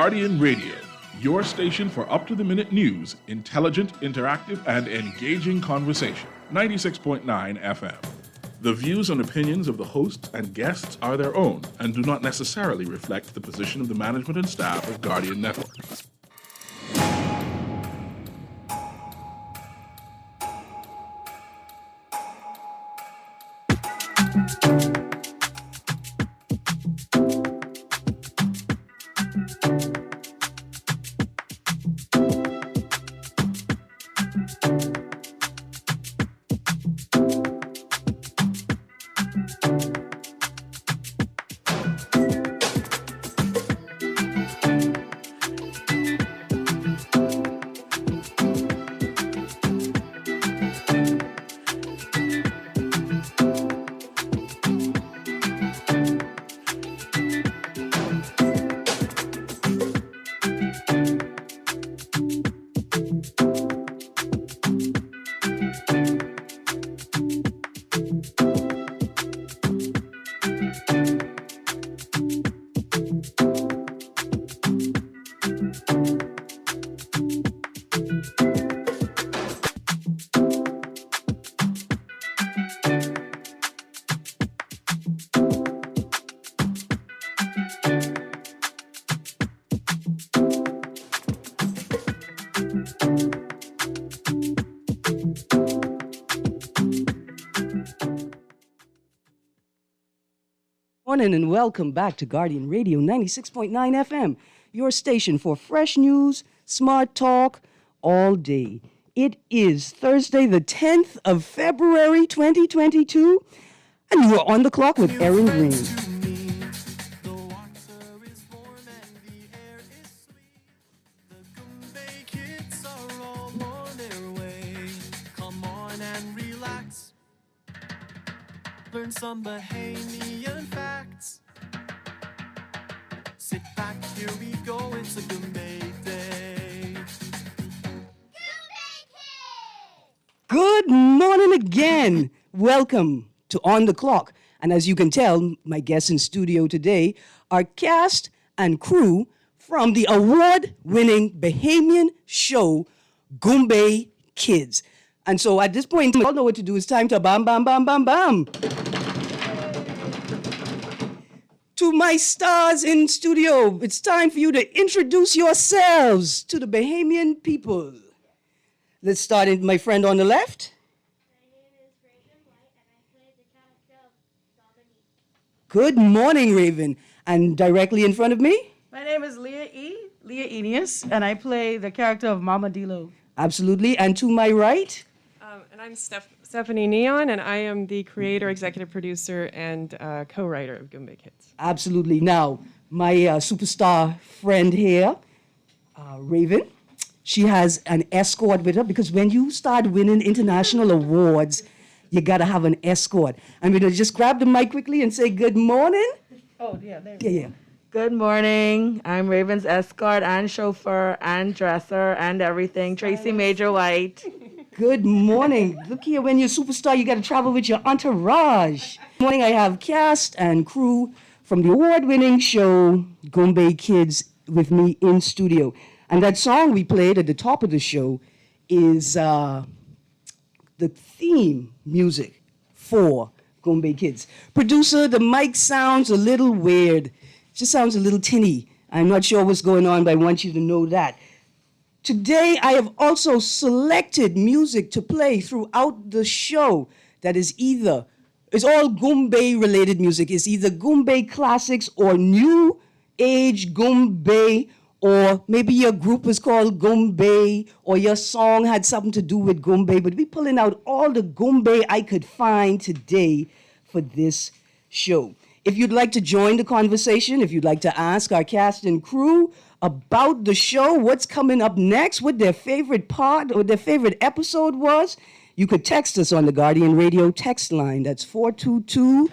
Guardian Radio, your station for up-to-the-minute news, intelligent, interactive, and engaging conversation. 96.9 FM. The views and opinions of the hosts and guests are their own and do not necessarily reflect the position of the management and staff of Guardian Network. Morning and welcome back to Guardian Radio 96.9 FM, your station for fresh news, smart talk, all day. It is Thursday, the 10th of February, 2022, and you are on the clock with Erin Greene. Learn some Bahamian facts. Sit back, here we go, it's a Goombay Day. Good morning again. Welcome to On the Clock. And as you can tell, my guests in studio today are cast and crew from the award-winning Bahamian show, Goombay Kids. And so at this point, you all know what to do. It's time to bam, bam, bam, bam, bam. To my stars in studio, it's time for you to introduce yourselves to the Bahamian people. Let's start with my friend on the left. My name is Raven White, and I play the character of Dominique. Good morning, Raven. And directly in front of me? My name is Leah Enius, and I play the character of Mama Dilo. Absolutely. And to my right? And I'm Stephanie Neon, and I am the creator, executive producer, and co-writer of Goombay Kids. Absolutely. Now, my superstar friend here, Raven, she has an escort with her because when you start winning international awards, you got to have an escort. I'm going to just grab the mic quickly and say good morning. Oh, yeah, there Yeah. Good morning. I'm Raven's escort and chauffeur and dresser and everything. Tracy Major White. Good morning. Look here, when you're a superstar, you got to travel with your entourage. Good morning, I have cast and crew from the award-winning show, Goombay Kids, with me in studio. And that song we played at the top of the show is the theme music for Goombay Kids. Producer, the mic sounds a little weird. It just sounds a little tinny. I'm not sure what's going on, but I want you to know that. Today, I have also selected music to play throughout the show that is it's all Goombay-related music. It's either Goombay classics or new age Goombay, or maybe your group is called Goombay, or your song had something to do with Goombay. But we're pulling out all the Goombay I could find today for this show. If you'd like to join the conversation, if you'd like to ask our cast and crew about the show, what's coming up next, what their favorite part or their favorite episode was, you could text us on the Guardian Radio text line. That's 422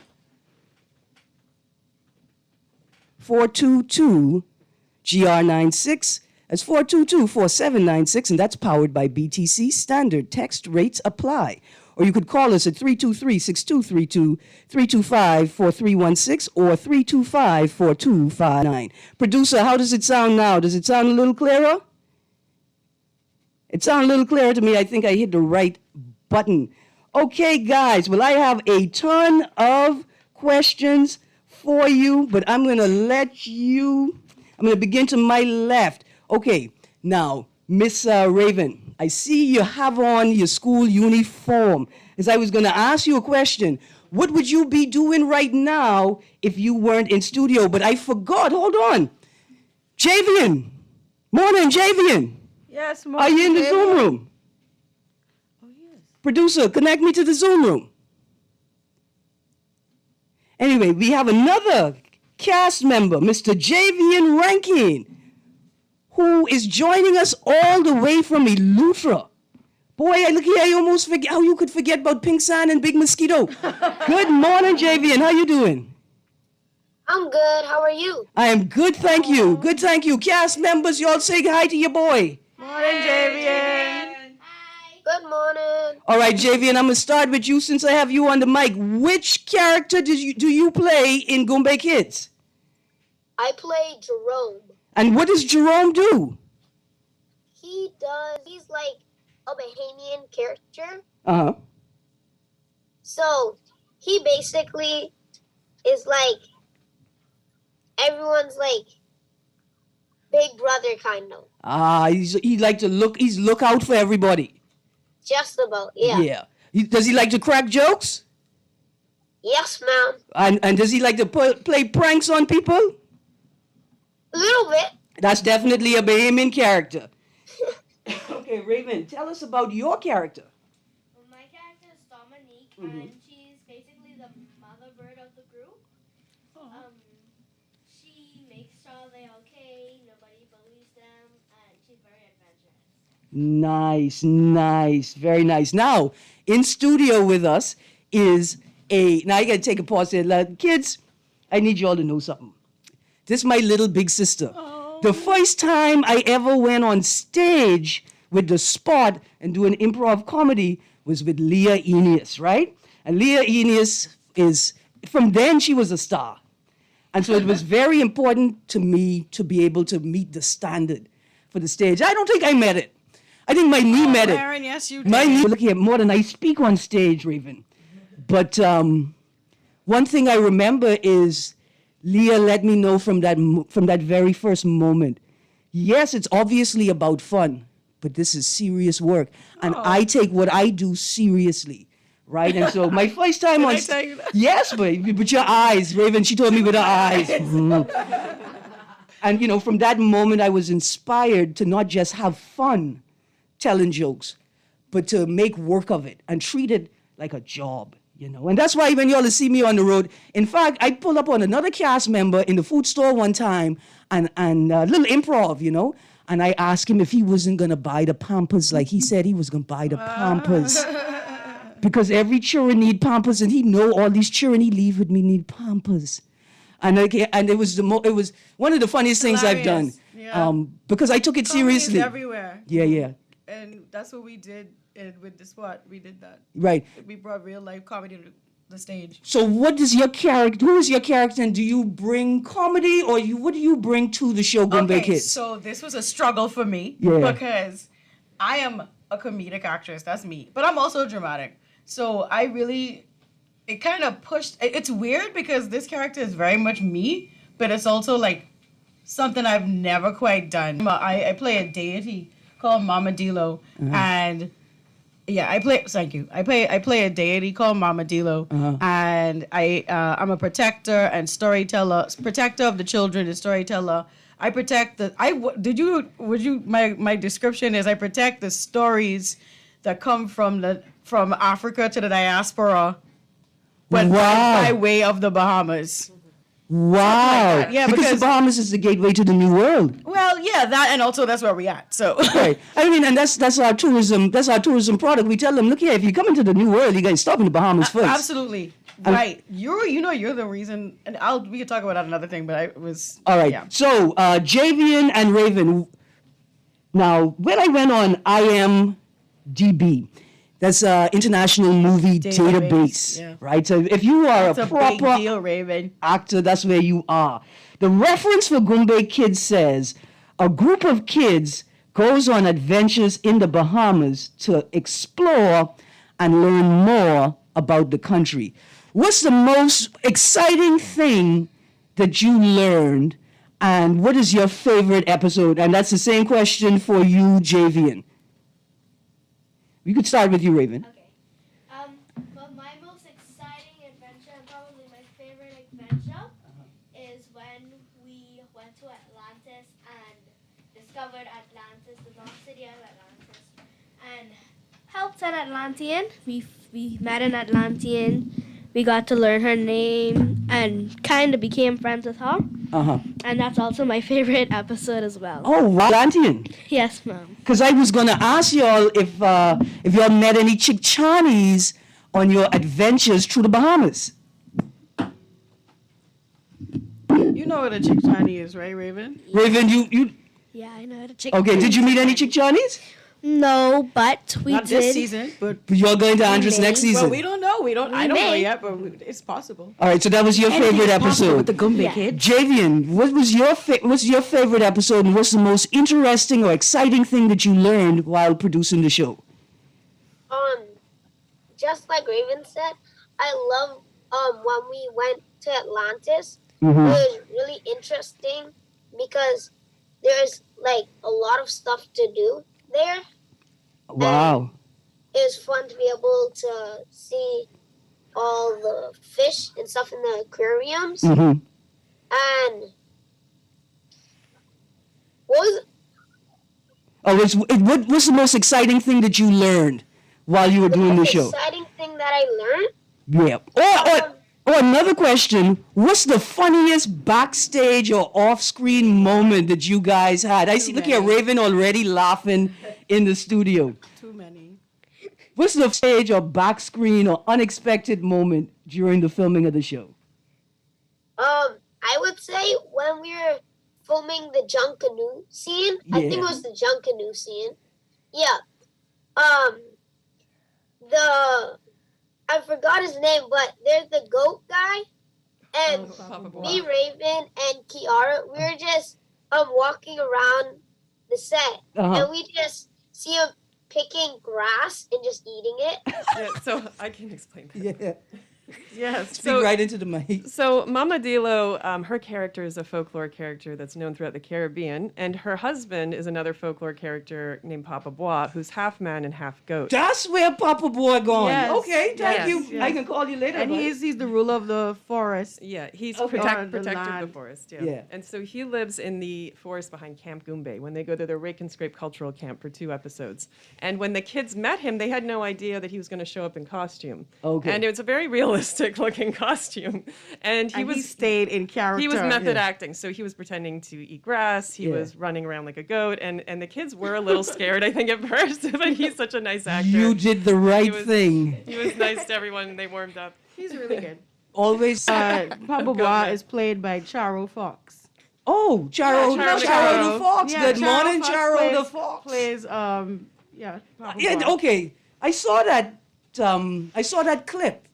GR96. That's 422-4796, and that's powered by BTC. Standard text rates apply. or you could call us at 323-6232, 325-4316, or 325-4259. Producer, how does it sound now? Does it sound a little clearer? It sounded a little clearer to me. I think I hit the right button. Okay, guys. Well, I have a ton of questions for you, but I'm going to begin to my left. Okay, now, Miss Raven, I see you have on your school uniform. As I was going to ask you a question, what would you be doing right now if you weren't in studio? But I forgot. Hold on. Javian. Morning, Javian. Yes, Are you in the Zoom room? Oh, yes. Producer, connect me to the Zoom room. Anyway, we have another cast member, Mr. Javian Rankin, who is joining us all the way from Eleuthera. Boy, look here, I almost forget how you could forget about Pink Sand and Big Mosquito. Good morning, Javian. How you doing? I'm good. How are you? I am good, thank you. Good, thank you. Cast members, you all say hi to your boy. Morning, Javian. Good morning. All right, Javian, I'm going to start with you since I have you on the mic. Which character do you play in Goombay Kids? I play Jerome. And what does Jerome do? He's like a Bahamian character. Uh-huh. So he basically is like everyone's like big brother kind of. He's look out for everybody. Just about, yeah. Does he like to crack jokes? Yes, ma'am. And does he like to play pranks on people? A little bit. That's definitely a Bahamian character. Okay, Raven, tell us about your character. Well, my character is Dominique, and she's basically the mother bird of the group. She makes sure they're okay, nobody bullies them, and she's very adventurous. Nice, very nice. Now, in studio with us is now I gotta take a pause there. Kids, I need you all to know something. This is my little big sister. The first time I ever went on stage with the Spot and doing improv comedy was with Leah Eneas, right? And Leah Eneas from then she was a star. And so it was very important to me to be able to meet the standard for the stage. I don't think I met it. I think my knee met it. Erin, yes, you did. My knee, look here, more than I speak on stage, Raven. But one thing I remember is Leah let me know from that very first moment. Yes, it's obviously about fun, but this is serious work. And I take what I do seriously, right? And so my first time on stage. Yes, but your eyes, Raven, she told me with her eyes. And, from that moment, I was inspired to not just have fun telling jokes, but to make work of it and treat it like a job. And that's why when y'all see me on the road, in fact, I pulled up on another cast member in the food store one time and a little improv, and I asked him if he wasn't going to buy the Pampers like he said he was going to buy the Pampers. Because every children need Pampers, and he know all these children he leave with me need Pampers. And it was one of the funniest things I've done. Yeah. Because I took it seriously. Everywhere. Yeah. And that's what we did with the Spot. We did that. Right. We brought real life comedy to the stage. So what is your character? Who is your character, and do you bring comedy, or what do you bring to the show Goombay Kids? So this was a struggle for me because I am a comedic actress. That's me. But I'm also dramatic. So it kind of pushed. It's weird because this character is very much me, but it's also like something I've never quite done. I play a deity called Mama Dilo, and I play a deity called Mama Dilo, and I'm a protector and storyteller, protector of the children and storyteller. I protect my description is I protect the stories that come from Africa to the diaspora, but by way of the Bahamas. Wow. Like yeah, because the Bahamas is the gateway to the New World. Well, yeah, that, and also that's where we at. So right. I mean, and that's our tourism. That's our tourism product. We tell them, look here, if you come into the New World, you got to stop in the Bahamas first. Absolutely. Right. You're the reason, and we can talk about that another thing, but I was all right. Yeah. So Javian and Raven. Now, when I went on IMDb, That's an international movie database, yeah. right? So if you are It's a a proper big deal, Raven. actor, that's where you are. The reference for Goombay Kids says a group of kids goes on adventures in the Bahamas to explore and learn more about the country. What's the most exciting thing that you learned, and what is your favorite episode? And that's the same question for you, Javian. We could start with you, Raven. Okay. Well, my most exciting adventure, and probably my favorite adventure, is when we went to Atlantis and discovered Atlantis, the lost city of Atlantis, and helped an Atlantean. We met an Atlantean. We got to learn her name and kind of became friends with her. Uh-huh. And that's also my favorite episode as well. Oh, wow. Atlantean. Yes, Mom. Because I was going to ask y'all if y'all met any Chickanis on your adventures through the Bahamas. You know what a Chickasaw is, right, Raven? Raven, you Yeah, I know how to check. okay, did you meet any Chickanis? No, but we Not did. this season, but You're going to Andres may. next season. well, we don't know. I don't know may. yet, but it's possible. All right, so that was your favorite episode. With the Goombay Yeah. Kids. Javian, what's your favorite episode, and what's the most interesting or exciting thing that you learned while producing the show? Just like Raven said, I love when we went to Atlantis. Mm-hmm. It was really interesting because there's like a lot of stuff to do there. Wow. It was fun to be able to see all the fish and stuff in the aquariums. Mm-hmm. And what was What's the most exciting thing that you learned while you were the doing the most show? exciting thing that I learned? Yeah. Or another question, what's the funniest backstage or off-screen moment that you guys had? I see, look here, Raven already laughing in the studio. Too many. What's the stage or back-screen or unexpected moment during the filming of the show? I would say when we were filming the junk canoe scene. I think it was the junk canoe scene. Yeah. I forgot his name, but there's the goat guy, and me, Raven, and Kiara. We were just walking around the set, and we just see him picking grass and just eating it. Yeah, so I can explain that. Yeah. Yes. Speak right into the mic. So Mama Dilo, her character is a folklore character that's known throughout the Caribbean, and her husband is another folklore character named Papa Bois, who's half man and half goat. That's where Papa Boy gone. Yes. Okay, thank Yes, you. yes. I can call you later. And right? he's the ruler of the forest. Yeah, he's Okay. protector The of the land. forest. Yeah. And so he lives in the forest behind Camp Goombay when they go to their Rake and Scrape cultural camp for 2 episodes. And when the kids met him, they had no idea that he was going to show up in costume. Okay. And it was a very realistic looking costume. And he stayed in character. He was method acting, so he was pretending to eat grass. He Yeah. was running around like a goat, and the kids were a little scared, I think, at first. But he's such a nice actor. You did the right He was- thing. He was nice to everyone, and they warmed up. He's really good. Always. Papa Bois is played by Charo Fox. Oh, Charo, Yeah, Charo Charo the the Fox. Yeah, Good morning, Charo plays, the Fox. Plays Papa Yeah, Bois. okay. I saw that clip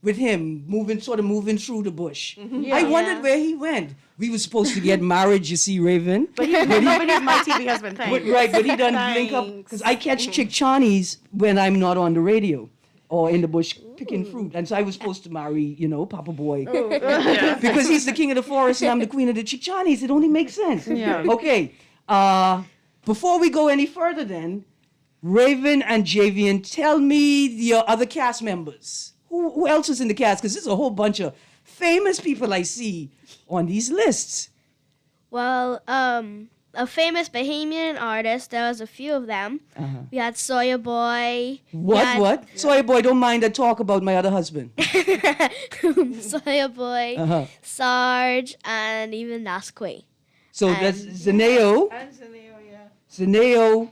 with him moving through the bush. I wondered where he went. We were supposed to get married, you see, Raven. But he's my TV husband. But he doesn't link up because I catch Chickanis when I'm not on the radio or in the bush picking fruit, and so I was supposed to marry, Papa Boy, because he's the king of the forest and I'm the queen of the Chickanis. It only makes sense. Yeah. Okay. Before we go any further, then, Raven and Javian, tell me your other cast members. Who else is in the cast? Because there's a whole bunch of famous people I see on these lists. Well, a famous Bahamian artist, there was a few of them. We had Sawyer Boy. What? Sorry, boy, don't mind I talk about my other husband. Sawyer Boy, Sarge, and even Nasque. So that's Zeneo, And Zaneo, yeah. Zeneo,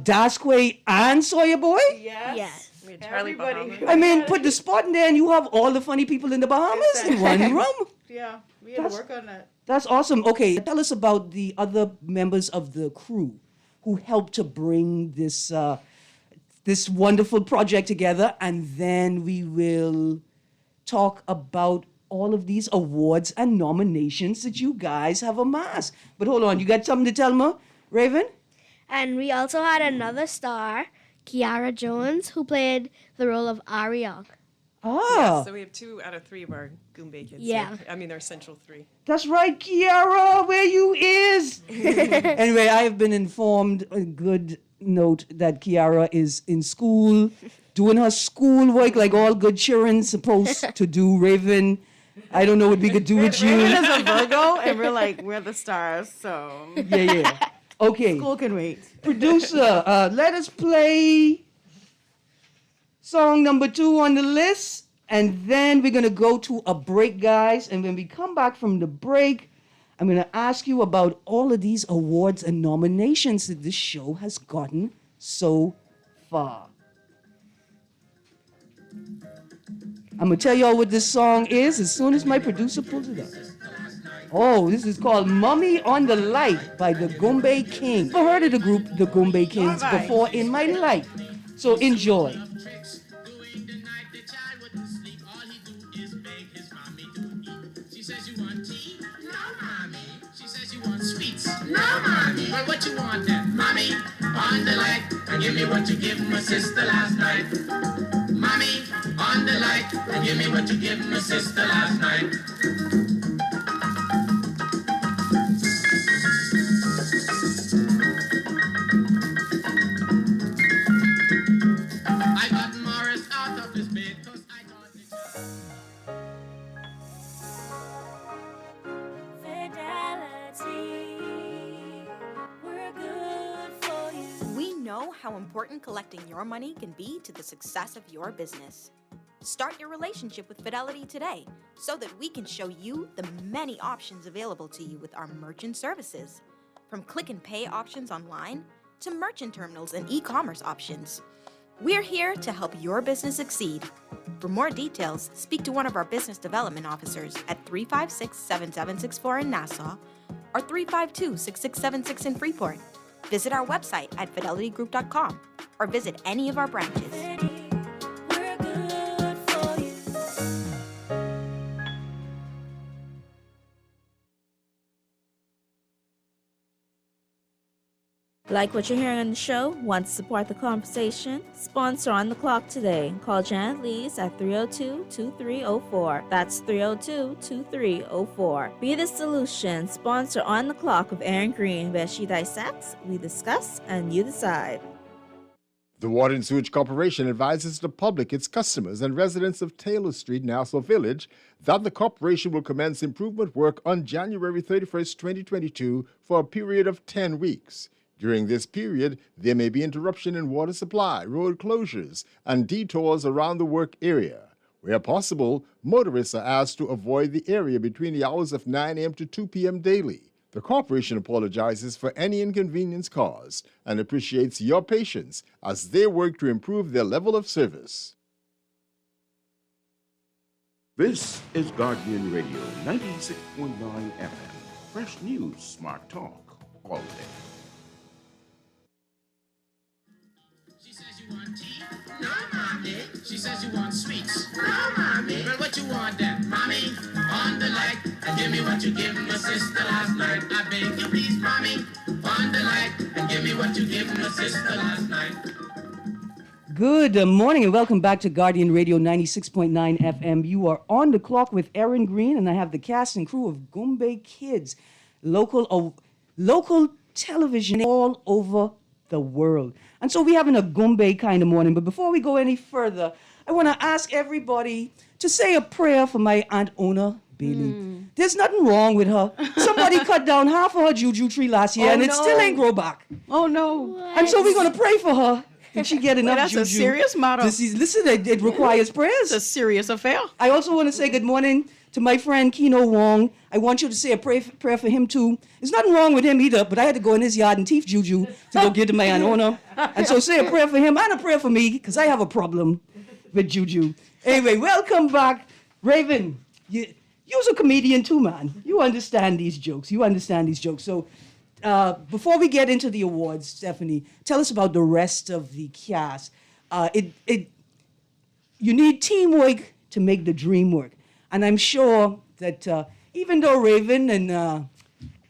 Dasque, and Sawyer Boy? Yes. Charlie Bahamas. I mean, put the spot in there and you have all the funny people in the Bahamas in one room. Yeah, we had to work on that. That's awesome. Okay, tell us about the other members of the crew who helped to bring this this wonderful project together, and then we will talk about all of these awards and nominations that you guys have amassed. But hold on, you got something to tell me, Raven? And we also had another star, Kiara Jones, who played the role of Ariel. Ah, So we have 2 out of 3 of our Goombay kids. Yeah. I mean, our central 3. that's right, Kiara, where you is? Anyway, I have been informed, a good note, that Kiara is in school, doing her schoolwork like all good children supposed to do. Raven, I don't know what we could do with you. Raven is a Virgo, and we're the stars, so Yeah. Okay. school can wait. Producer, let us play song number 2 on the list, and then we're going to go to a break, guys. And when we come back from the break, I'm going to ask you about all of these awards and nominations that this show has gotten so far. I'm going to tell y'all what this song is as soon as my producer pulls it up. Oh, this is called Mummy on the Light by the Goombay Kings. I've heard of the group, the Goombay Kings, before in my life. So enjoy. No, mommy. Well, what you want then? Mommy, on the light, and give me what you gave my sister last night. Mommy, on the light, and give me what you gave my sister last night. I got Morris out of his bed, 'cause I got We know how important collecting your money can be to the success of your business. Start your relationship with Fidelity today so that we can show you the many options available to you with our merchant services. From click and pay options online to merchant terminals and e-commerce options. We're here to help your business succeed. For more details, speak to one of our business development officers at 356-7764 in Nassau or 352-6676 in Freeport. Visit our website at fidelitygroup.com or visit any of our branches. Like what you're hearing on the show? Want to support the conversation? Sponsor On the Clock today. Call Janet Lees at 302-2304. That's 302-2304. Be the solution. Sponsor On the Clock with Erin Greene, where she dissects, we discuss, and you decide. The Water and Sewage Corporation advises the public, its customers, and residents of Taylor Street, Nassau Village, that the corporation will commence improvement work on January 31st, 2022 for a period of 10 weeks. During this period, there may be interruption in water supply, road closures, and detours around the work area. Where possible, motorists are asked to avoid the area between the hours of 9 a.m. to 2 p.m. daily. The corporation apologizes for any inconvenience caused and appreciates your patience as they work to improve their level of service. This is Guardian Radio 96.9 FM. Fresh news, smart talk, all day. No, mommy. She says you want sweets. No, mommy. Well, what you want then? Mommy, on the light, and give me what you gave my sister last night. I beg you, please, mommy, on the light, and give me what you gave my sister last night. Good morning and welcome back to Guardian Radio 96.9 FM. You are on the clock with Erin Greene, and I have the cast and crew of Goombay Kids, local television all over the world. And so we're having a Goombay kind of morning. But before we go any further, I want to ask everybody to say a prayer for my Aunt Ona Bailey. There's nothing wrong with her. Somebody cut down half of her juju tree last year, and it still ain't grow back. Oh, no. And so we're going to pray for her. Did she get enough That's juju? a serious motto. Listen, it requires prayers. It's a serious affair. I also want to say good morning to my friend Keno Wong. I want you to say a prayer for him too. There's nothing wrong with him either, but I had to go in his yard and teeth juju to go get to my Aunt Ona. And so say a prayer for him and a prayer for me, because I have a problem with juju. Anyway, welcome back. Raven, you're a comedian too, man. You understand these jokes. So before we get into the awards, Stephanie, tell us about the rest of the cast. You need teamwork to make the dream work. And I'm sure that even though Raven and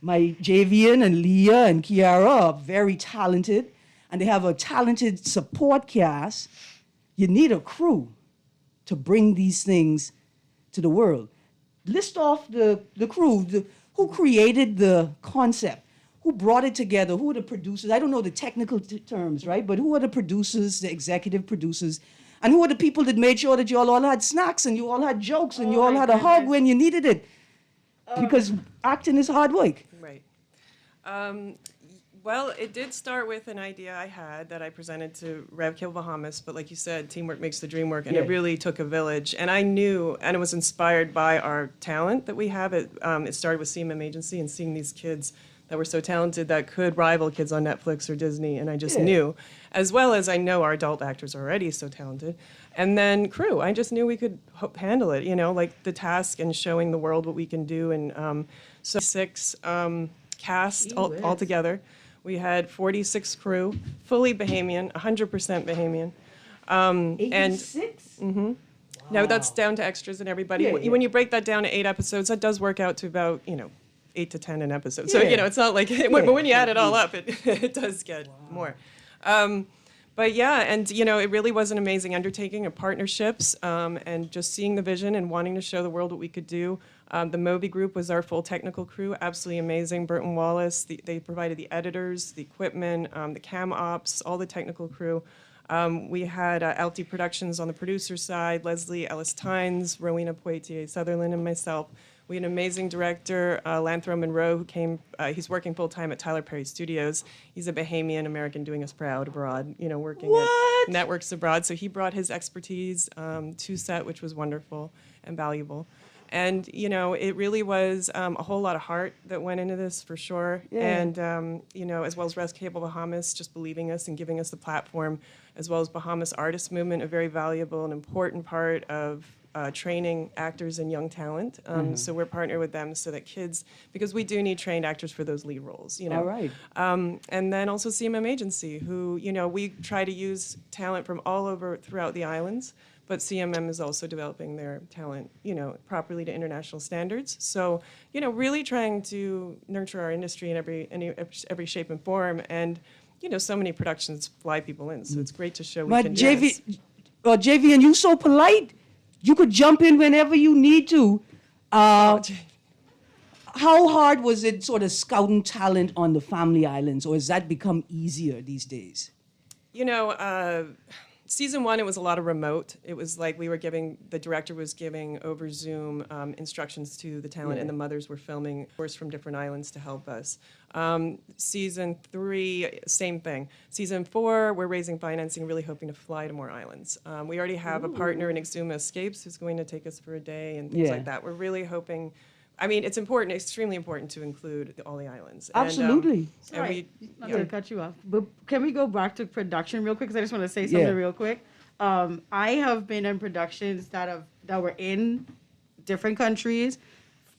my Javian and Leah and Kiara are very talented, and they have a talented support cast, you need a crew to bring these things to the world. List off the crew, who created the concept, who brought it together, who are the producers. I don't know the technical terms, right? But who are the producers, the executive producers, and who are the people that made sure that you all had snacks and you all had jokes and you all had a hug when you needed it? Because acting is hard work. Right. Well, it did start with an idea I had that I presented to Rev Kill Bahamas, but like you said, teamwork makes the dream work, and it really took a village. And I knew, and it was inspired by our talent that we have. It started with CMM Agency and seeing these kids that were so talented that could rival kids on Netflix or Disney, and I just knew, as well as I know our adult actors are already so talented. And then crew, I just knew we could handle it, like the task and showing the world what we can do. And so 6 cast all together. We had 46 crew, fully Bahamian, 100% Bahamian. 86? Wow. No, that's down to extras and everybody. When you break that down to 8 episodes, that does work out to about, 8 to 10 an episode. So, it's not like, but when you add it all up, it does get more. But yeah, and it really was an amazing undertaking of partnerships and just seeing the vision and wanting to show the world what we could do. The Moby Group was our full technical crew, absolutely amazing. Burton Wallace, they provided the editors, the equipment, the cam ops, all the technical crew. We had Alti Productions on the producer side, Leslie Ellis Tynes, Rowena Poitier Sutherland, and myself. We had an amazing director, Lanthro Monroe, who came, he's working full-time at Tyler Perry Studios. He's a Bahamian American doing us proud abroad, working at networks abroad. So he brought his expertise to set, which was wonderful and valuable. And, it really was a whole lot of heart that went into this for sure. Yeah. And, as well as Res Cable Bahamas, just believing us and giving us the platform, as well as Bahamas Artist Movement, a very valuable and important part of training actors and young talent. So we're partnered with them so that kids, because we do need trained actors for those lead roles, All right. And then also CMM Agency, who, we try to use talent from all over throughout the islands, but CMM is also developing their talent, properly to international standards. So, really trying to nurture our industry in every shape and form. And, so many productions fly people in, so it's great to show we can do this. JV, and you so polite. You could jump in whenever you need to. How hard was it sort of scouting talent on the Family Islands, or has that become easier these days? Season 1, it was a lot of remote. It was like the director was giving over Zoom instructions to the talent, and the mothers were filming, of course, from different islands to help us. Season 3, same thing. Season 4, we're raising financing, really hoping to fly to more islands. We already have a partner in Exuma Escapes who's going to take us for a day and things like that. We're really hoping. It's important, extremely important to include all the islands. Absolutely. Not to cut you off, but can we go back to production real quick? Because I just want to say something real quick. I have been in productions that were in different countries,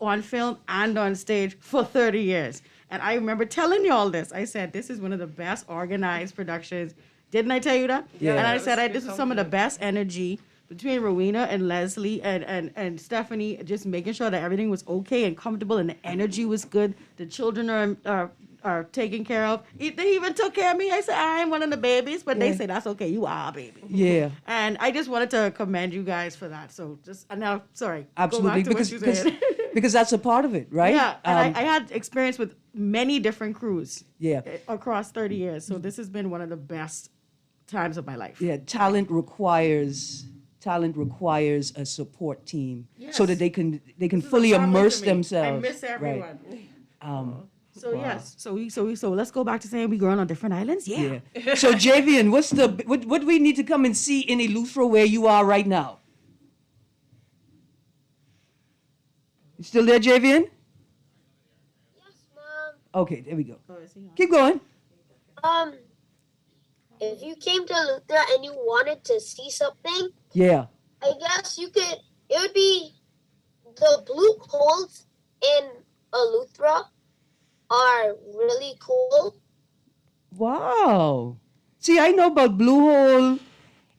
on film and on stage for 30 years. And I remember telling you all this. I said, this is one of the best organized productions. Didn't I tell you that? Yeah. And I said, this is some of the best energy between Rowena and Leslie and Stephanie, just making sure that everything was okay and comfortable and the energy was good. The children are taken care of. They even took care of me. I said, I'm one of the babies, but they say, that's okay, you are a baby. Yeah. And I just wanted to commend you guys for that. So now, sorry. Absolutely, go back to what you said. because that's a part of it, right? Yeah, and I had experience with many different crews across 30 years. So this has been one of the best times of my life. Yeah, talent requires a support team so that they can fully immerse themselves. I miss everyone. Right. So let's go back to saying we growing on different islands. Yeah. So Javian, what do we need to come and see in Eleuthera where you are right now? You still there, Javian? Yes, Mom. Okay, there we go. Keep going. If you came to Eleuthera and you wanted to see something, I guess it would be the blue holes in Eleuthera are really cool. Wow. See, I know about Blue Hole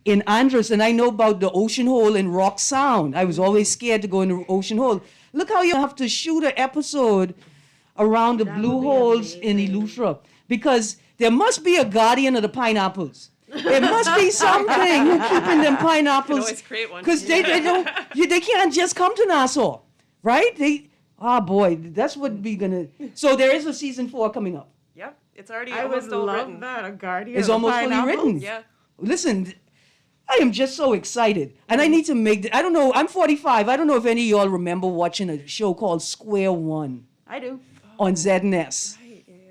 in Andros, and I know about the Ocean Hole in Rock Sound. I was always scared to go in the Ocean Hole. Look how you have to shoot an episode around the blue holes in Eleuthera, because there must be a guardian of the pineapples. There must be something keeping them pineapples. Always create one. Because they don't, they can't just come to Nassau, right? Boy, that's what we're gonna. So there is a season 4 coming up. Yep, it's already I almost would all love written. that, a guardian. It's of almost fully pineapples. written. Yeah. Listen, I am just so excited. And I need to I don't know, I'm 45. I don't know if any of y'all remember watching a show called Square One I do. on ZNS.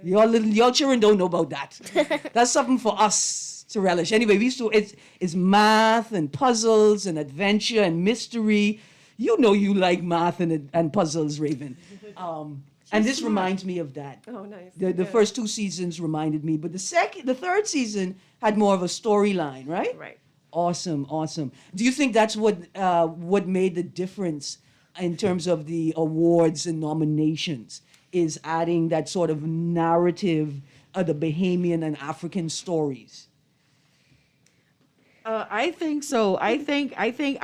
Y'all children don't know about that. That's something for us to relish. Anyway, it's math and puzzles and adventure and mystery. You know you like math and puzzles, Raven. And this reminds me of that. Oh, nice. The first 2 seasons reminded me, but the third season had more of a storyline, right? Right. Awesome. Do you think that's what made the difference in terms of the awards and nominations, is adding that sort of narrative of the Bahamian and African stories? I think so. I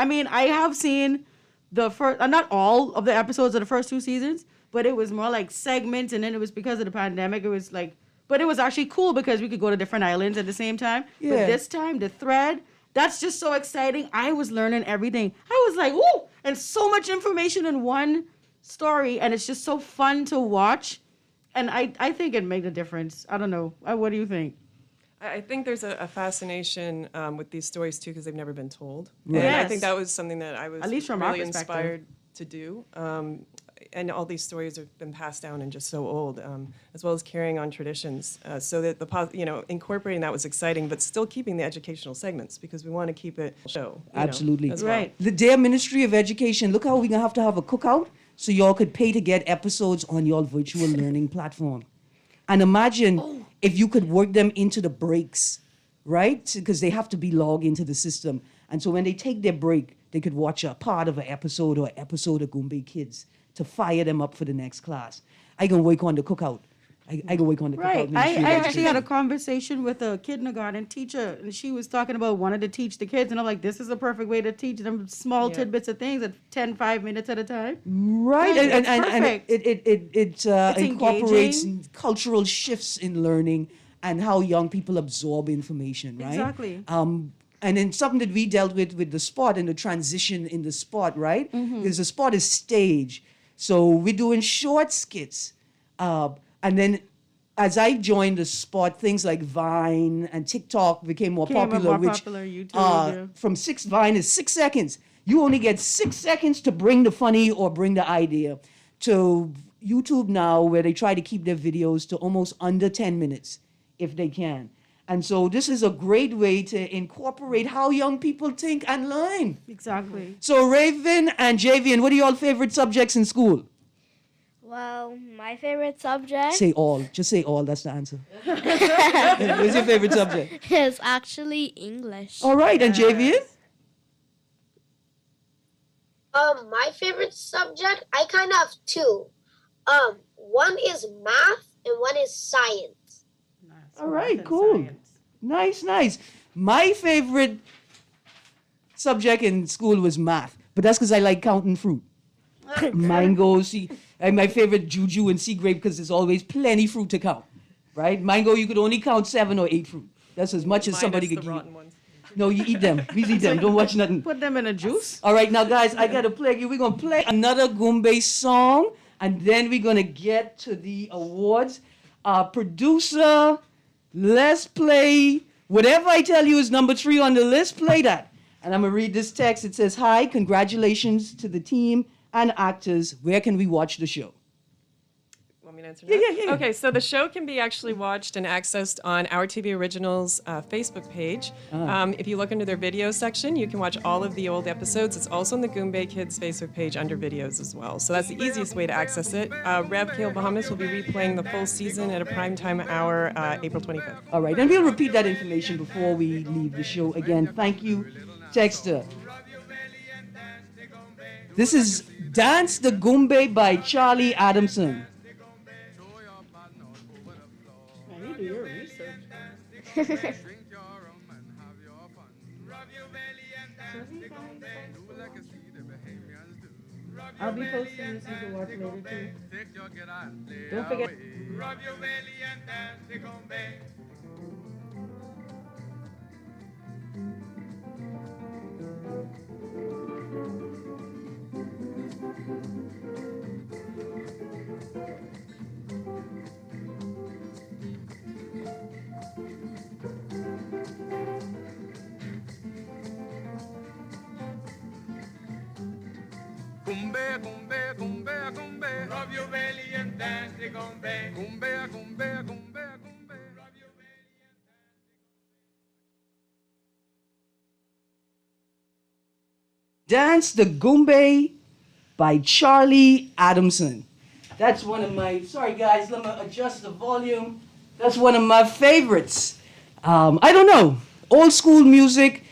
mean, I have seen the first, not all of the episodes of the first 2 seasons, but it was more like segments, and then it was because of the pandemic. It was like, but it was actually cool because we could go to different islands at the same time. Yeah. But this time, the thread, that's just so exciting. I was learning everything. I was like, ooh, and so much information in one story, and it's just so fun to watch. And I think it made a difference. I don't know. What do you think? I think there's a fascination with these stories too, because they've never been told. Right. And I Yes. think that was something that I was At least from our really perspective. inspired to do. And all these stories have been passed down and just so old, as well as carrying on traditions. So that incorporating that was exciting, but still keeping the educational segments, because we want to keep it show. Absolutely. As well. Right. The dear Ministry of Education, look how we're going to have a cookout so y'all could pay to get episodes on your virtual learning platform. And imagine if you could work them into the breaks, right? Because they have to be logged into the system. And so when they take their break, they could watch a part of an episode or episode of Goombay Kids to fire them up for the next class. I can work on the cookout. I can work on the Right. cookout. I Ministry of actually had a Education. conversation with a kindergarten teacher, and she was talking about wanting to teach the kids, and I'm like, this is a perfect way to teach them small tidbits of things at 5 minutes at a time. Right, Right, and it's perfect. it incorporates engaging. cultural shifts in learning and how young people absorb information, right? Exactly. And then something that we dealt with the sport and the transition in the sport, right? Because the sport is stage. So we're doing short skits. And then as I joined the sport, things like Vine and TikTok became more popular. YouTube, From Vine is 6 seconds. You only get 6 seconds to bring the funny or bring the idea. To YouTube now, where they try to keep their videos to almost under 10 minutes, if they can. And so this is a great way to incorporate how young people think and learn. Exactly. So Raven and Javian, what are your favorite subjects in school? Well, my favorite subject Say all. Just say all. That's the answer. What's your favorite subject? is actually English. All right. And Javian? My favorite subject, I kind of have 2. One is math and one is science. All right. Cool. Nice. My favorite subject in school was math, but that's because I like counting fruit. Mango, and my favorite juju and sea grape because there's always plenty fruit to count, right? Mango, you could only count 7 or 8 fruit. That's as much as somebody could the eat. rotten ones. No, you eat them. We eat them. Don't watch nothing. Put them in a juice. All right, now guys, I gotta play you. We're gonna play another Goombay song, and then we're gonna get to the awards. Producer, let's play whatever I tell you is number 3 on the list. Play that, and I'm gonna read this text. It says, "Hi, congratulations to the team and actors. Where can we watch the show?" Want me to answer Yeah, now? yeah. Okay, so the show can be actually watched and accessed on Our TV Originals Facebook page. If you look under their video section, you can watch all of the old episodes. It's also on the Goombay Kids Facebook page under videos as well. So that's the easiest way to access it. Rev Kale Bahamas will be replaying the full season at a primetime hour, April 25th. All right, and we'll repeat that information before we leave the show again. Thank you, Texter. This is Dance the Goombay by Charlie Adamson. I need to do your research. I'll be posting this so you can watch later too. Don't forget. Rub your belly and dance the gombe. Cumbia, cumbia, cumbia, cumbia. Rub your belly and dance the cumbia. Cumbia, cumbia, cumbia, cumbia. Rub your belly and Dance the Goombay by Charlie Adamson. That's one of my, sorry guys, let me adjust the volume. That's one of my favorites. I don't know, old school music,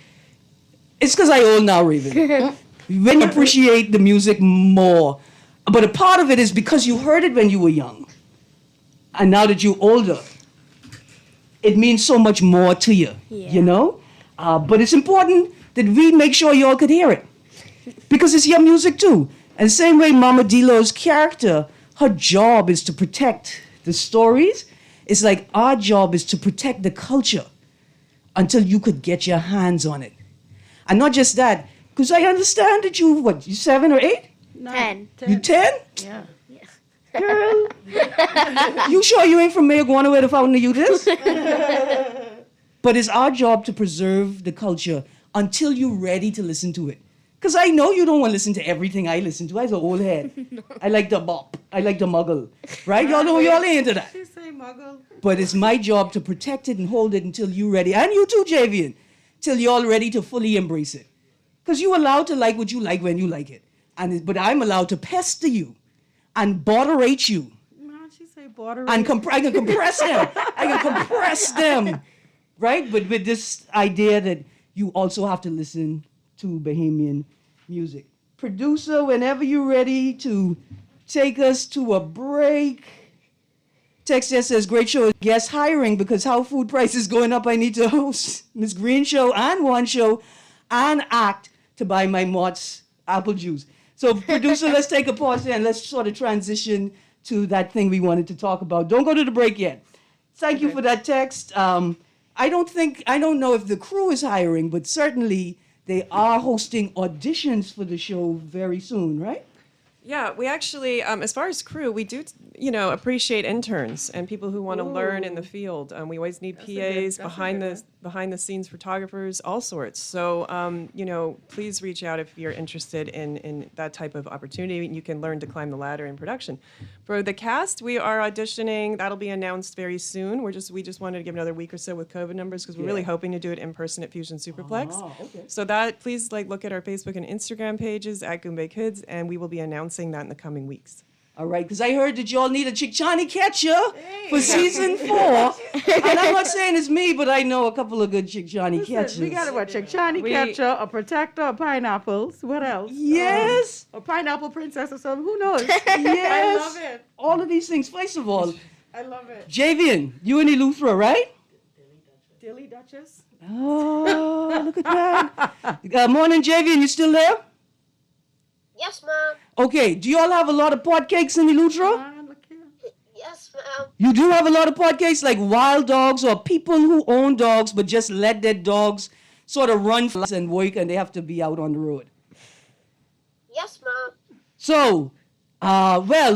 it's because I old now, Raven. When you appreciate the music more. But a part of it is because you heard it when you were young. And now that you're older, it means so much more to you, you know? But it's important that we make sure you all could hear it. Because it's your music too. And same way Mama D-Lo's character, her job is to protect the stories. It's like our job is to protect the culture until you could get your hands on it. And not just that, because I understand that you 7 or 8? 10. You 10? Yeah. Girl. You sure you ain't from Mayaguana where the fountain of youth is? But it's our job to preserve the culture until you're ready to listen to it. Because I know you don't want to listen to everything I listen to. I'm an old head. No. I like the bop. I like the muggle. Right? Y'all know y'all ain't into that. She say muggle. But it's my job to protect it and hold it until you're ready. And you too, Javian. Till you're all ready to fully embrace it. Because you're allowed to like what you like when you like it. But I'm allowed to pester you and borderate you. No, she say borderate. And I can compress them. I can compress them. Right? But with this idea that you also have to listen to Bahamian music. Producer, whenever you're ready to take us to a break. Text there says, great show. Guest hiring because how food prices going up, I need to host Miss Greene show and one show and act to buy my Mott's apple juice. So producer, let's take a pause there and let's sort of transition to that thing we wanted to talk about. Don't go to the break yet. Thank you for that text. I don't know if the crew is hiring, but certainly they are hosting auditions for the show very soon, right? Yeah, we actually, as far as crew, we do, appreciate interns and people who want to learn in the field. We always need PAs, behind the scenes photographers, all sorts. So, please reach out if you're interested in that type of opportunity. You can learn to climb the ladder in production. For the cast, we are auditioning. That'll be announced very soon. We just wanted to give another week or so with COVID numbers because we're really hoping to do it in person at Fusion Superplex. Oh, okay. So that, please look at our Facebook and Instagram pages at Goombay Kids, and we will be announcing that in the coming weeks. All right, because I heard that y'all need a Chickchani catcher for season 4. And I'm not saying it's me, but I know a couple of good Chickchani catchers. We got a Chickchani catcher, a protector of pineapples. What else? Yes. A pineapple princess or something. Who knows? Yes. I love it. All of these things. First of all, I love it. Javian, you and Eleuthera, right? Dilly Duchess. Oh, look at that. Morning, Javian, you still there? Yes, Mom. Okay, do y'all have a lot of pot cakes in Eleuthera? Yes, Mom. You do have a lot of pot cakes, like wild dogs or people who own dogs but just let their dogs sort of run and work and they have to be out on the road. Yes, Mom. So,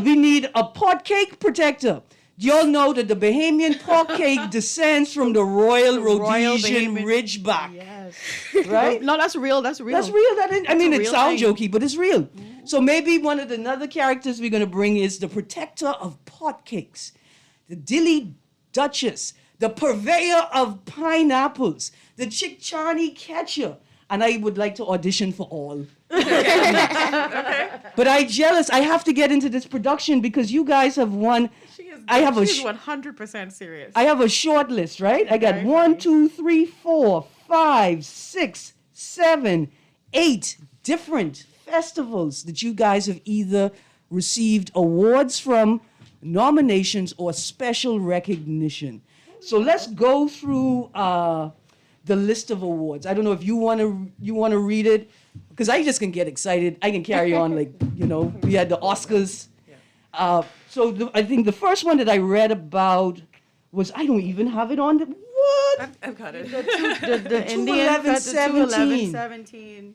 we need a pot cake protector. Do y'all know that the Bahamian pot cake descends from the Royal Rhodesian Ridgeback? Yes. Right? No, that's real. That's real. That's real. It sounds thing. jokey, but it's real. Mm-hmm. So maybe one of the other characters we're going to bring is the protector of pot cakes, the Dilly Duchess, the purveyor of pineapples, the Chickchani catcher. And I would like to audition for all. Okay. But I'm jealous. I have to get into this production because you guys have won. She's 100% serious. I have a short list, right? I got 1, 2, 3, 4, 5, 6, 7, 8 different festivals that you guys have either received awards from, nominations, or special recognition. So let's go through the list of awards. I don't know if you want to read it, because I just can get excited. I can carry on we had the Oscars. I think the first one that I read about was, I don't even have it on the, what? I've got it. The Indian 211-17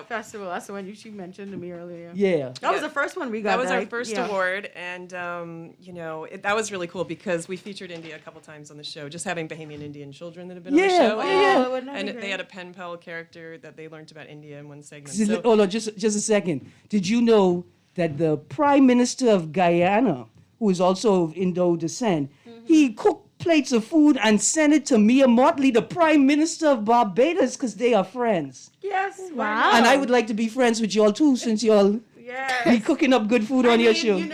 festival. That's the one she mentioned to me earlier. Yeah. That was the first one we got. That was our first award, and that was really cool because we featured India a couple times on the show, just having Bahamian Indian children that have been on the show. And they had a pen pal character that they learned about India in one segment. Hold on, just a second. Did you know that the Prime Minister of Guyana, who is also of Indo descent, he cooked plates of food and sent it to Mia Motley, the Prime Minister of Barbados, because they are friends. Yes. Wow. And I would like to be friends with y'all too, since y'all be cooking up good food on your show. We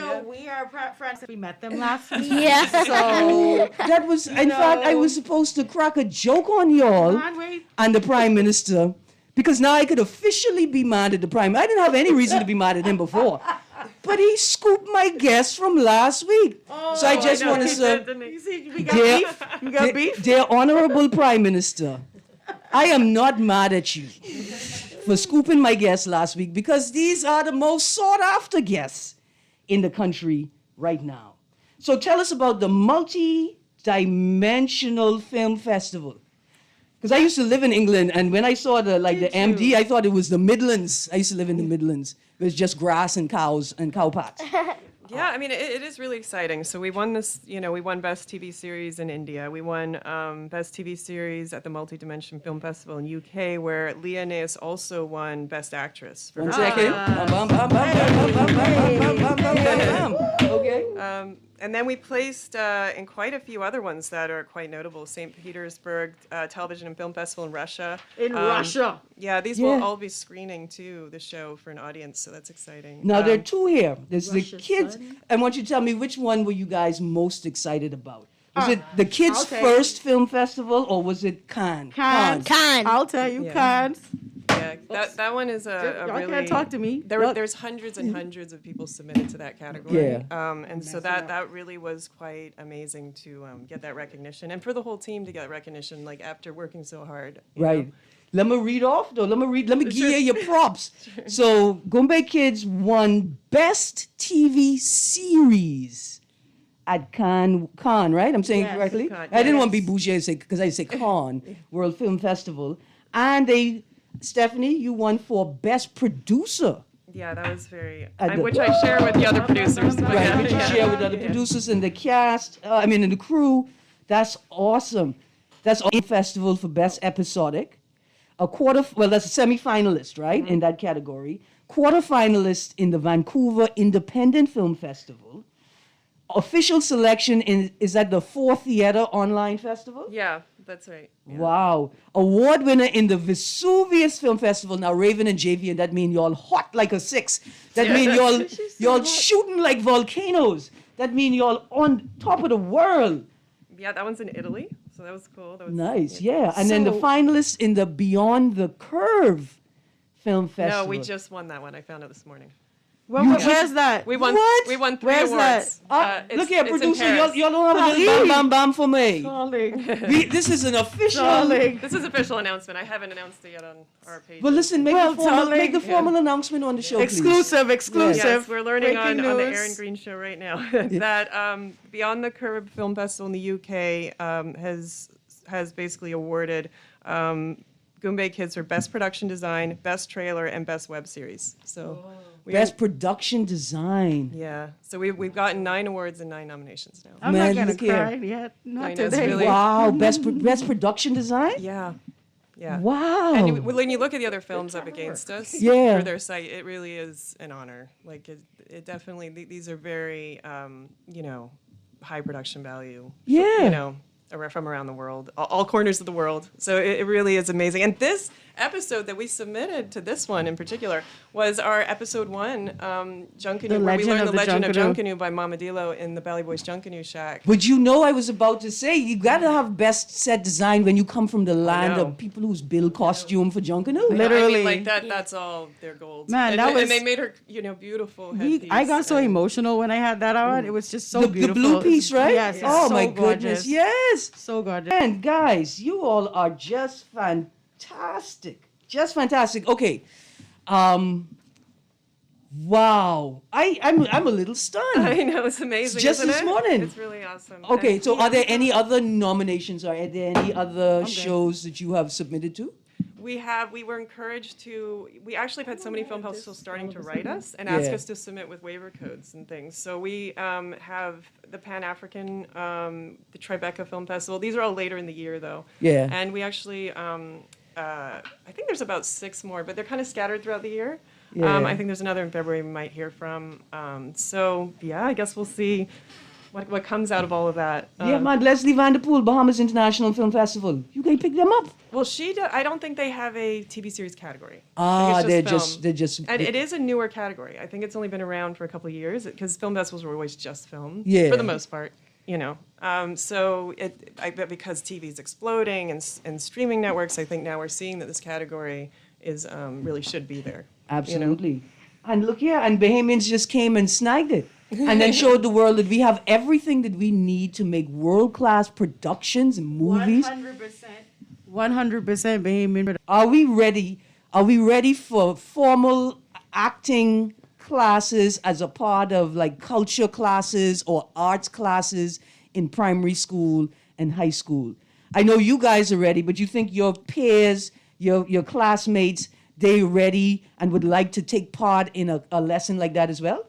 are friends. We met them last week. Yeah. So that was, in fact, I was supposed to crack a joke on y'all and the Prime Minister, because now I could officially be mad at the Prime. I didn't have any reason to be mad at him before. But he scooped my guest from last week. So I just want to say, dear Honorable Prime Minister, I am not mad at you for scooping my guests last week, because these are the most sought after guests in the country right now. So tell us about the multi-dimensional film festival. Because I used to live in England, and when I saw the MD, I thought it was the Midlands. I used to live in the Midlands. It was just grass and cows and cow pats. Yeah, I mean, it is really exciting. So we won this, we won Best TV Series in India. We won Best TV Series at the Multi-Dimension Film Festival in UK, where Leah Neyes also won Best Actress. For 1 second. Okay. And then we placed in quite a few other ones that are quite notable. St. Petersburg Television and Film Festival in Russia. Russia. Yeah, these will all be screening, too, the show for an audience, so that's exciting. Now, there are two here. There's the kids. I want you to tell me, which one were you guys most excited about? Was it the kids' first film festival, or was it Cannes? Cannes. I'll tell you, Cannes. Yeah, that one is a y'all really... can't talk to me. There's hundreds and hundreds of people submitted to that category. Yeah. And so that really was quite amazing to get that recognition, and for the whole team to get recognition, like after working so hard. Right. Let me read off, though. Let me give you your props. So, Goombay Kids won Best TV Series at Cannes, right? I'm saying it correctly? Cannes, I didn't want to be bougie because I say Cannes, World Film Festival. And Stephanie, you won for Best Producer. Yeah, that was very... which I share with the other producers. Right, which you share with other producers and the cast, and the crew. That's awesome. That's a festival for Best Episodic. That's a semi-finalist, right, in that category. Quarter-finalist in the Vancouver Independent Film Festival. Official selection is at the 4 Theater Online Festival? Yeah, that's right. Yeah. Wow. Award winner in the Vesuvius Film Festival. Now, Raven and Javian, that mean y'all hot like a 6. That mean y'all shooting like volcanoes. That mean y'all on top of the world. Yeah, that one's in Italy, so that was cool. That was, nice, yeah. And then the finalists in the Beyond the Curve Film Festival. No, we just won that one. I found it this morning. Where's that? We won. What? We won 3 Where's awards. that? Look here, producer. Y'all don't have a bam bam for me. This is an official. This is official announcement. I haven't announced it yet on our page. But listen, make the formal announcement on the show, exclusive. Yes, we're learning on the Erin Greene show right now that Beyond the Curve Film Festival in the UK has basically awarded Goombay Kids for Best Production Design, Best Trailer, and Best Web Series. So. Best Production Design. Yeah. So we've gotten 9 awards and 9 nominations now. I'm not going to cry yet. Not today. Really, wow. Best Production Design? Yeah. Yeah. Wow. And when you look at the other films up against us for their site, it really is an honor. Like it definitely, these are very, high production value. Yeah. From around the world, all corners of the world. So it really is amazing. And this episode that we submitted to this one in particular was our episode 1, Junkanoo, where we learned the legend of Junkanoo by Mama Dilo in the Valley Boys Junkanoo Shack. But I was about to say, you got to have best set design when you come from the land of people who's build costume for Junkanoo. Literally. I mean, that's all their gold. Man, and they made her, beautiful headpiece. I got so emotional when I had that on. It was just so beautiful. The blue piece, right? Yes. Oh, so my gorgeous. goodness. Yes. gorgeous? So gorgeous. And guys, you all are just fantastic. Just fantastic. Okay. Wow. I'm a little stunned. I know, it's amazing. Just isn't this it? morning. It's really awesome. Okay, And, so you know, are there any other nominations or are there any other shows that you have submitted to? we were encouraged to, we actually have had so many film festivals starting to write us and ask Yeah. us to submit with waiver codes and things. So we have the Pan-African, the Tribeca Film Festival. These are all later in the year, though. Yeah. And we actually, I think there's about 6 more, but they're kind of scattered throughout the year. Yeah. I think there's another in February we might hear from. So, yeah, I guess we'll see what comes out of all of that. Yeah, man, Leslie Vanderpool, Bahamas International Film Festival. You can pick them up. Well, I don't think they have a TV series category. Ah, I think it's they're film. just. And it is a newer category. I think it's only been around for a couple of years because film festivals were always just film, Yeah. for the most part, you know. So I bet because TV is exploding and streaming networks, I think now we're seeing that this category is really should be there. Absolutely. You know? And look here, and Bahamians just came and snagged it. And then showed the world that we have everything that we need to make world-class productions and movies. 100% Bahamian. Are we ready? Are we ready for formal acting classes as a part of like culture classes or arts classes in primary school and high school? I know you guys are ready, but you think your peers, your classmates, they ready and would like to take part in a lesson like that as well?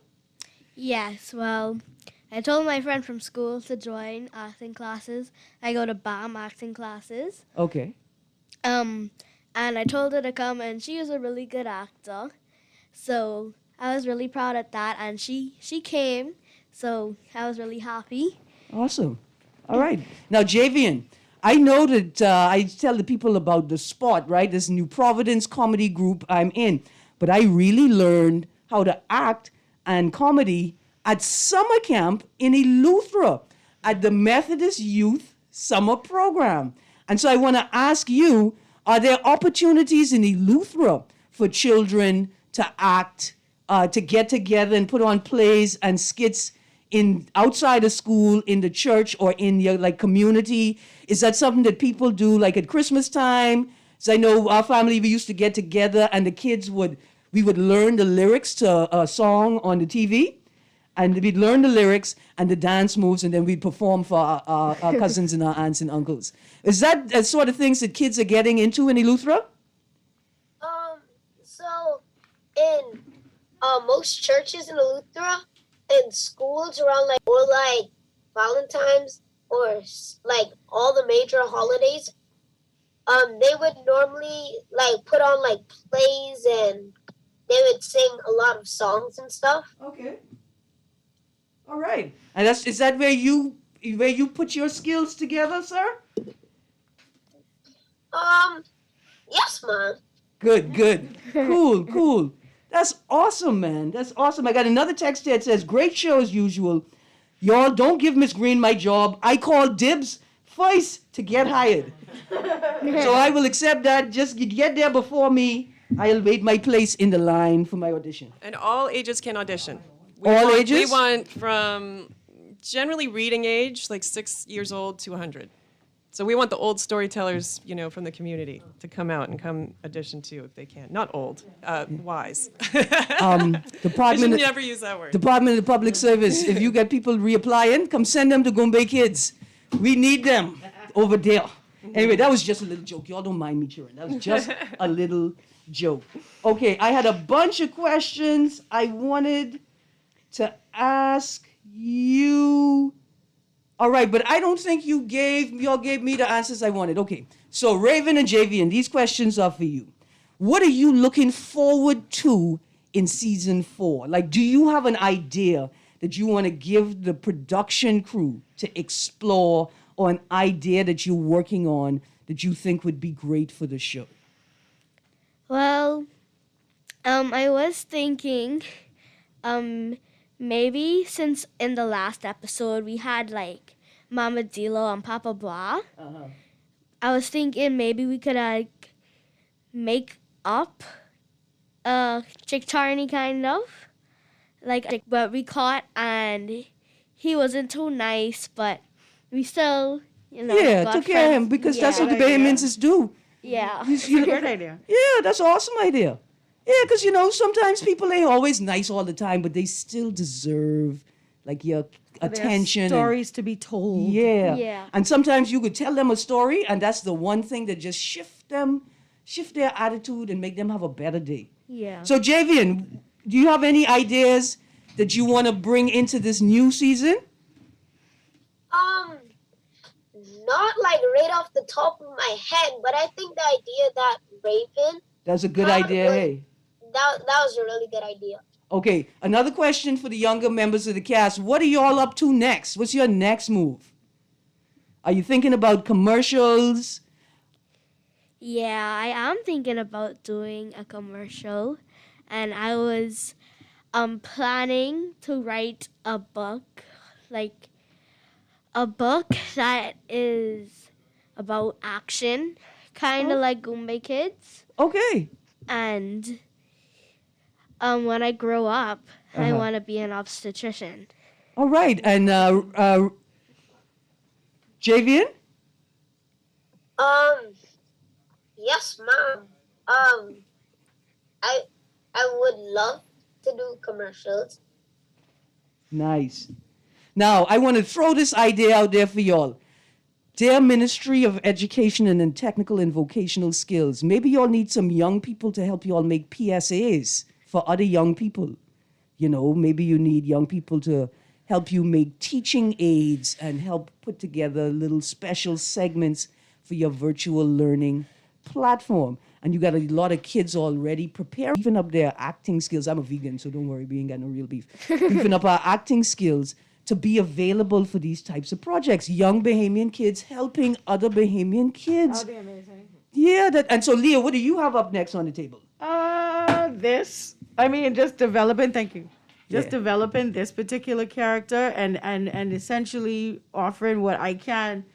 Yes, well, I told my friend from school to join acting classes. I go to BAM acting classes. Okay. And I told her to come, and she was a really good actor. So I was really proud of that, and she came, so I was really happy. Awesome. All right. Now, Javian, I know that I tell the people about the Spot, right? This New Providence comedy group I'm in. But I really learned how to act and comedy at summer camp in Eleuthera at the Methodist Youth Summer Program. And so I want to ask you, are there opportunities in Eleuthera for children to act, to get together and put on plays and skits outside of school, in the church, or in your like community? Is that something that people do like at Christmas time? So I know our family, we used to get together and the kids we would learn the lyrics to a song on the TV, and we'd learn the lyrics and the dance moves, and then we'd perform for our cousins and our aunts and uncles. Is that the sort of things that kids are getting into in Eleuthera? So in most churches in Eleuthera and schools around like Valentine's or like all the major holidays, they would normally like put on like plays and they would sing a lot of songs and stuff. Okay. All right. And is that where you put your skills together, sir? Yes, Mom. Good. Cool. That's awesome, man. That's awesome. I got another text here that says, great show as usual. Y'all don't give Miss Greene my job. I call dibs first to get hired. So I will accept that. Just get there before me. I'll wait my place in the line for my audition. And all ages can audition. Ages? We want from generally reading age, like 6 years old to 100. So we want the old storytellers, from the community to come out and come audition too if they can. Not old, wise. Department. I should never use that word. Department of Public Service. If you get people reapplying, come send them to Gombe Kids. We need them over there. Anyway, that was just a little joke. Y'all don't mind me cheering. That was just a little joke. Okay, I had a bunch of questions I wanted to ask you. All right, but I don't think y'all gave me the answers I wanted. Okay, so Raven and Javian, these questions are for you. What are you looking forward to in season 4? Like, do you have an idea that you want to give the production crew to explore, or an idea that you're working on that you think would be great for the show? Well, I was thinking, maybe since in the last episode we had like Mama Dilo and Papa Blah, I was thinking maybe we could make up a Chick Charney kind of, but we caught and he wasn't too nice, but we still took care of him because that's what the Bahamians do. Yeah. Great idea. Yeah, that's an awesome idea. Yeah, because, sometimes people ain't always nice all the time, but they still deserve, your attention. Stories to be told. Yeah. Yeah. And sometimes you could tell them a story, and that's the one thing that just shift their attitude and make them have a better day. Yeah. So, Javian, do you have any ideas that you want to bring into this new season? Not right off the top of my head, but I think the idea that Raven. That's a good idea, hey. That was a really good idea. Okay, another question for the younger members of the cast. What are y'all up to next? What's your next move? Are you thinking about commercials? Yeah, I am thinking about doing a commercial, and I was planning to write a book, a book that is about action, kind of like Goombay Kids. Okay. And when I grow up, I want to be an obstetrician. All right, and Javian? Yes, Mom. I would love to do commercials. Nice. Now, I want to throw this idea out there for y'all. Dear Ministry of Education and Technical and Vocational Skills, maybe y'all need some young people to help y'all make PSAs for other young people. Maybe you need young people to help you make teaching aids and help put together little special segments for your virtual learning platform. And you got a lot of kids already prepared, beefing up their acting skills. I'm a vegan, so don't worry, we ain't got no real beef. Beefing up our acting skills to be available for these types of projects. Young Bahamian kids helping other Bahamian kids. That'd be amazing. Yeah, and so Leah, what do you have up next on the table? Just developing, thank you. Just developing this particular character and essentially offering what I can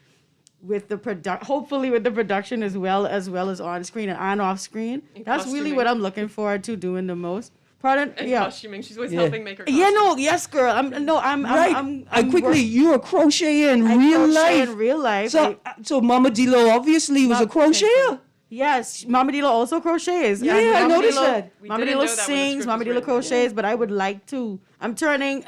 with the hopefully with the production as well as on screen and off screen. That's really what I'm looking forward to doing the most. Pardon? And costuming. She's always helping make her costume. Yeah, no, yes, girl. I'm quickly, you're a crocheter in real life. In real life. So Mama Dilo obviously was a crocheter. Yes, Mama Dilo also crochets. Yeah, I noticed that. Mama Dilo sings, Mama Dilo crochets, but I would like to. I'm turning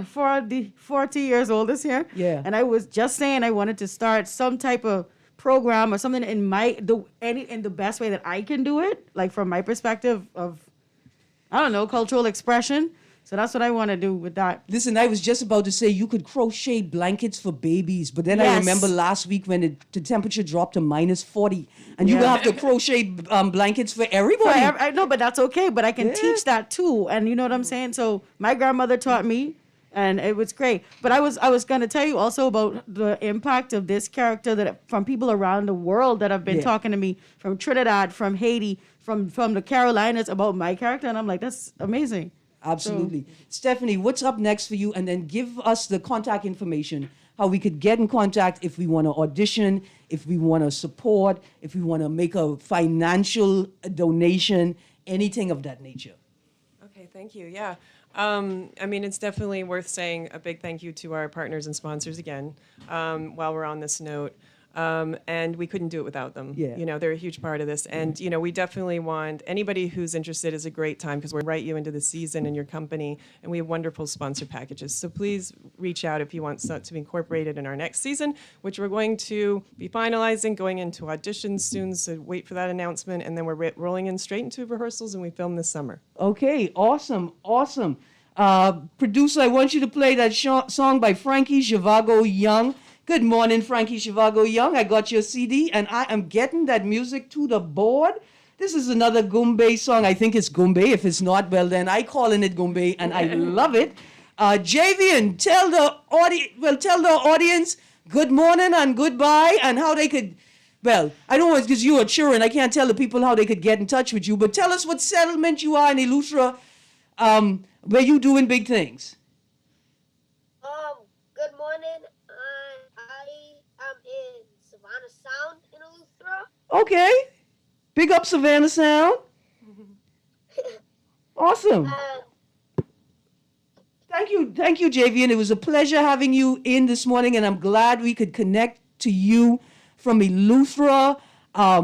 40 years old this year. Yeah. And I was just saying I wanted to start some type of program or something in the best way that I can do it, like from my perspective of, I don't know, cultural expression. So that's what I want to do with that. Listen, I was just about to say you could crochet blankets for babies, but then I remember last week when the temperature dropped to -40, and you have to crochet blankets for everybody. I know, but that's okay. But I can teach that too, and you know what I'm saying. So my grandmother taught me, and it was great. But I was going to tell you also about the impact of this character from people around the world that have been talking to me, from Trinidad, from Haiti, from the Carolinas, about my character, and I'm like, that's amazing. Absolutely. So, Stephanie, what's up next for you? And then give us the contact information, how we could get in contact if we want to audition, if we want to support, if we want to make a financial donation, anything of that nature. Okay, thank you. Yeah. It's definitely worth saying a big thank you to our partners and sponsors again, while we're on this note. And we couldn't do it without them. Yeah. They're a huge part of this. And, we definitely want anybody who's interested is a great time because we'll invite you into the season and your company. And we have wonderful sponsor packages. So please reach out if you want to be incorporated in our next season, which we're going to be finalizing, going into auditions soon. So wait for that announcement. And then we're rolling in straight into rehearsals and we film this summer. Okay, awesome. Producer, I want you to play that song by Frankie Zhivago Young. Good morning, Frankie Zhivago Young. I got your CD, and I am getting that music to the board. This is another Goombay song. I think it's Goombay. If it's not, well, then I calling it Goombay, and I love it. Javian, tell the audience good morning and goodbye, and how they could. Well, I don't know because you are children. I can't tell the people how they could get in touch with you, but tell us what settlement you are in Eleuthera, where you doing big things. Good morning. I'm in Savannah Sound in Eleuthera. Okay. Big up Savannah Sound. Awesome. Thank you, Javian. It was a pleasure having you in this morning, and I'm glad we could connect to you from Eleuthera.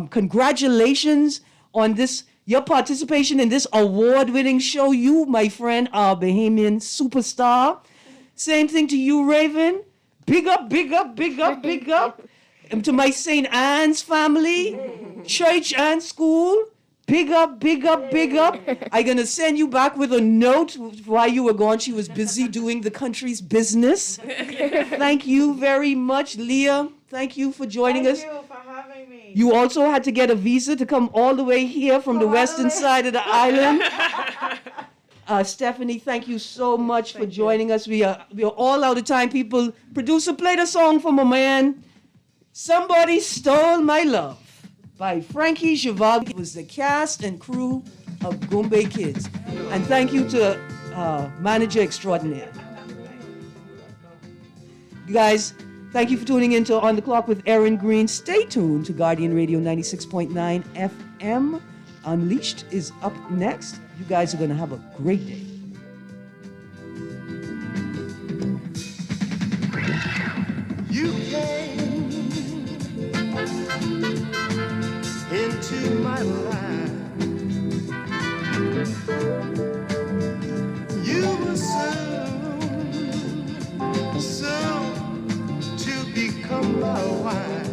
Congratulations on your participation in this award-winning show. You, my friend, are a Bahamian superstar. Same thing to you, Raven. Big up, big up, big up, big up. And to my St. Anne's family, church and school. Big up, big up, big up. I'm going to send you back with a note while you were gone. She was busy doing the country's business. Thank you very much, Leah. Thank you for joining us. Thank you for having me. You also had to get a visa to come all the way here from the western side of the island. Stephanie, thank you so much for joining us. We are all out of time, people. Producer, play the song for my man. Somebody Stole My Love by Frankie Givaldi. It was the cast and crew of Goombay Kids. And thank you to Manager Extraordinaire. You guys, thank you for tuning in to On the Clock with Erin Greene. Stay tuned to Guardian Radio 96.9 FM. Unleashed is up next. You guys are going to have a great day. You came into my life. You were soon to become my wife.